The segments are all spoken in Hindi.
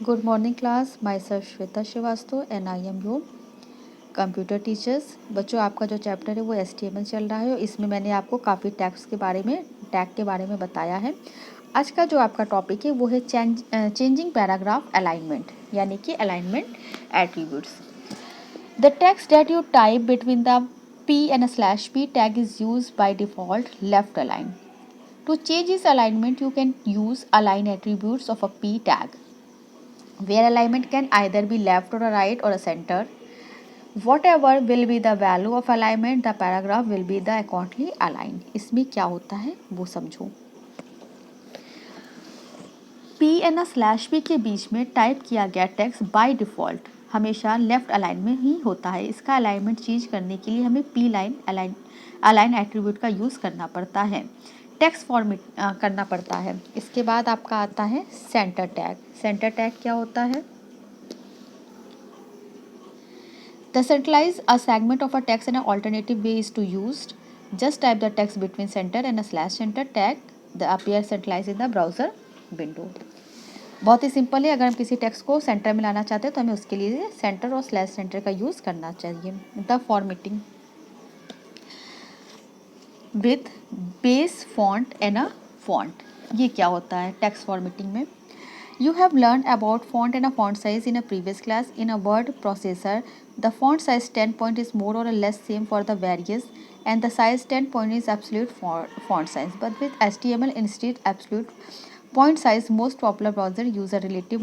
Good morning class, myself Shweta Srivastava and I am your computer teachers. बच्चों, आपका जो चैप्टर है वो HTML चल रहा है। इसमें मैंने आपको काफ़ी टैग के बारे में बताया है। आज का जो आपका टॉपिक है वो है चेंजिंग पैराग्राफ अलाइनमेंट, यानी कि alignment attributes. The text that you type between the P and a slash P tag is used by default left align. To change its alignment, you can use align attributes of a P tag, where alignment can either be left or a right or a center. Whatever will be the value of alignment, the paragraph will be the accordingly aligned. इसमें क्या होता है वो समझो। P एन स्लैश P के बीच में टाइप किया गया टेक्स्ट बाय डिफ़ॉल्ट हमेशा लेफ्ट अलाइन में ही होता है। इसका अलाइनमेंट चेंज करने के लिए हमें P लाइन अलाइन एट्रीब्यूट का यूज़ करना पड़ता है, टेक्स्ट फॉर्मेट करना पड़ता है। इसके बाद आपका आता है सेंटर टैग। सेंटर टैग क्या होता है? The centralize a segment of a text in an alternative way is to use. Just type the text between center and a slash center tag. The appear centralize in the browser window. बहुत ही सिंपल है। अगर हम किसी टेक्स्ट को सेंटर में लाना चाहते हैं तो हमें उसके लिए सेंटर और स्लैश सेंटर का यूज़ करना चाहिए। The formatting with base font and a font, ये क्या होता है टेक्स्ट फॉर्मेटिंग में? You have learned about font and a font size in a previous class. In a word processor, the font size 10 point is more or less same for the various, and the size 10 point is absolute font size. But with HTML instead absolute point size, most popular browser use a relative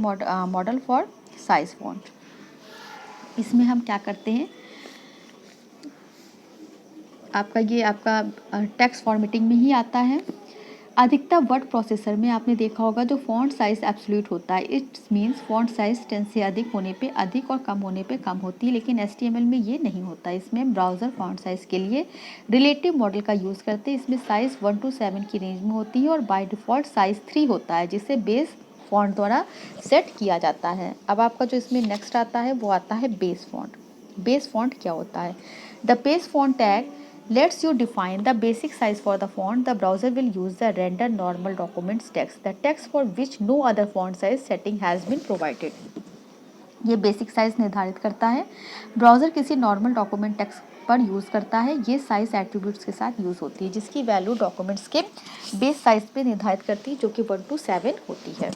model for size font. इसमें हम क्या करते हैं, आपका टेक्स्ट फॉर्मेटिंग में ही आता है। अधिकतर वर्ड प्रोसेसर में आपने देखा होगा जो फॉन्ट साइज एब्सोल्यूट होता है। इट्स मीन्स फॉन्ट साइज 10 से अधिक होने पे अधिक और कम होने पे कम होती है, लेकिन HTML में ये नहीं होता। इसमें ब्राउज़र फॉन्ट साइज के लिए रिलेटिव मॉडल का यूज़ करते हैं। इसमें साइज़ 1 to 7 की रेंज में होती है और बाय डिफ़ॉल्ट साइज़ 3 होता है, जिसे बेस फॉन्ट द्वारा सेट किया जाता है। अब आपका जो इसमें नेक्स्ट आता है वो आता है बेस फॉन्ट। बेस फॉन्ट क्या होता है? The base font tag lets you define the basic size for the font. The browser will use the render normal documents text, the text for which no other font size setting has been provided. ये बेसिक साइज निर्धारित करता है। ब्राउज़र किसी नॉर्मल डॉक्यूमेंट टेक्स्ट पर यूज़ करता है। ये साइज एट्रीब्यूट्स के साथ यूज़ होती है, जिसकी वैल्यू डॉक्यूमेंट्स के बेस साइज पे निर्धारित करती है, जो कि 1 to 7 होती है।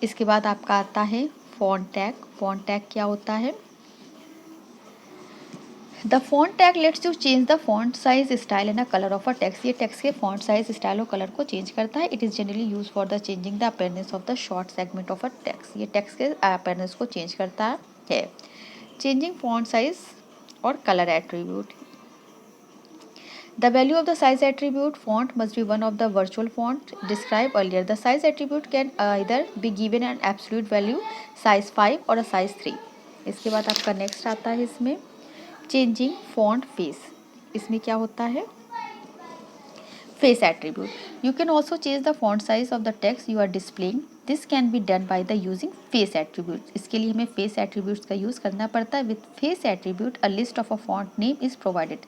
इसके बाद आपका आता है फॉन्ट टैग। फॉन्ट टैग क्या होता है? The font tag let's you change the font size style and colour of a text. ये टेक्स्ट के फॉन्ट साइज स्टाइल और कलर को चेंज करता है। It is generally use for the changing the appearance of the short segment of a text. ये टेक्स्ट के अपीयरेंस को चेंज करता है। चेंजिंग फॉन्ट साइज और colour attribute. The value of the size attribute font must be one of the virtual font described earlier. The size attribute can either be given an absolute value size 5 और a size 3. इसके बाद आपका नेक्स्ट आता है इसमें चेंजिंग फॉन्ट फेस। इसमें क्या होता है? Face attribute. You can also change the font size of the text you are displaying. This can be done by the using face attribute. इसके लिए हमें फेस एट्रीब्यूट्स का यूज़ करना पड़ता है। With face attribute a list of a font name is provided.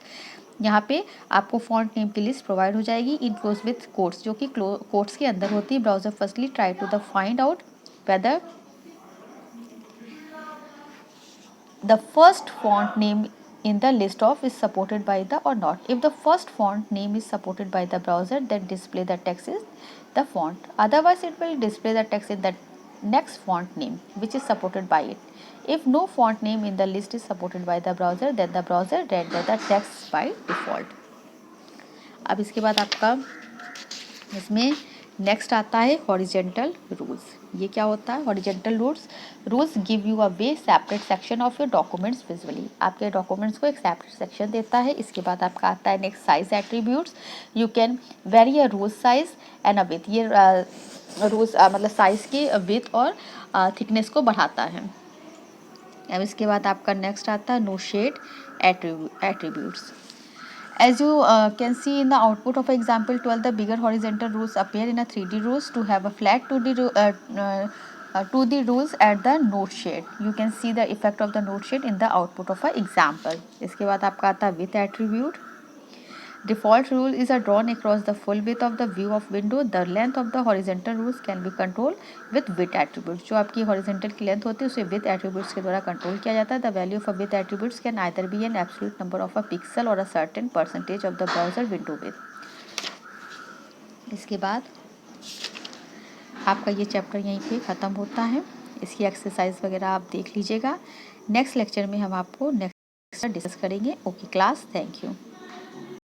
यहाँ पे आपको फॉन्ट नेम की लिस्ट प्रोवाइड हो जाएगी इन क्लोज विथ कोट्स, जो कि कोट्स के अंदर होती है। Browser firstly try to the find out whether the first font name in the list of is supported by the or not. If the first font name is supported by the browser, then display the text is the font. Otherwise, it will display the text in the next font name which is supported by it. If no font name in the list is supported by the browser, then the browser render the text by default. अब इसके बाद आपका इसमें नेक्स्ट आता है हॉरिजेंटल रूल्स। ये क्या होता है? Horizontal rules give you a way separate section of your documents visually. आपके डॉक्यूमेंट्स को एक सेपरेट सेक्शन देता है। इसके बाद आपका आता है next size attributes. You can very a ROUGE size and a with. ये रूज मतलब साइज की विथ और थिकनेस को बढ़ाता है। अब इसके बाद आपका नेक्स्ट आता है no shade attributes. As you can see in the output of example 12, the bigger horizontal rules appear in a 3D rules to have a flat 2D rules at the node shade. You can see the effect of the node shade in the output of a example. इसके बाद आपका आता है with attribute. Default rule is drawn across the full width of the view of window. The length of the horizontal rules can be controlled with width attributes. जो आपकी horizontal की length होती है उसे width attributes के द्वारा कंट्रोल किया जाता है. The value of a width attributes can either be an absolute number of a pixel or a certain percentage of the browser window width. इसके बाद आपका ये चैप्टर यहीं पे ख़त्म होता है. इसकी एक्सरसाइज वगैरह आप देख लीजिएगा. नेक्स्ट लेक्चर में हम आपको नेक्स्ट डिस्कस करेंगे. Okay class, thank you.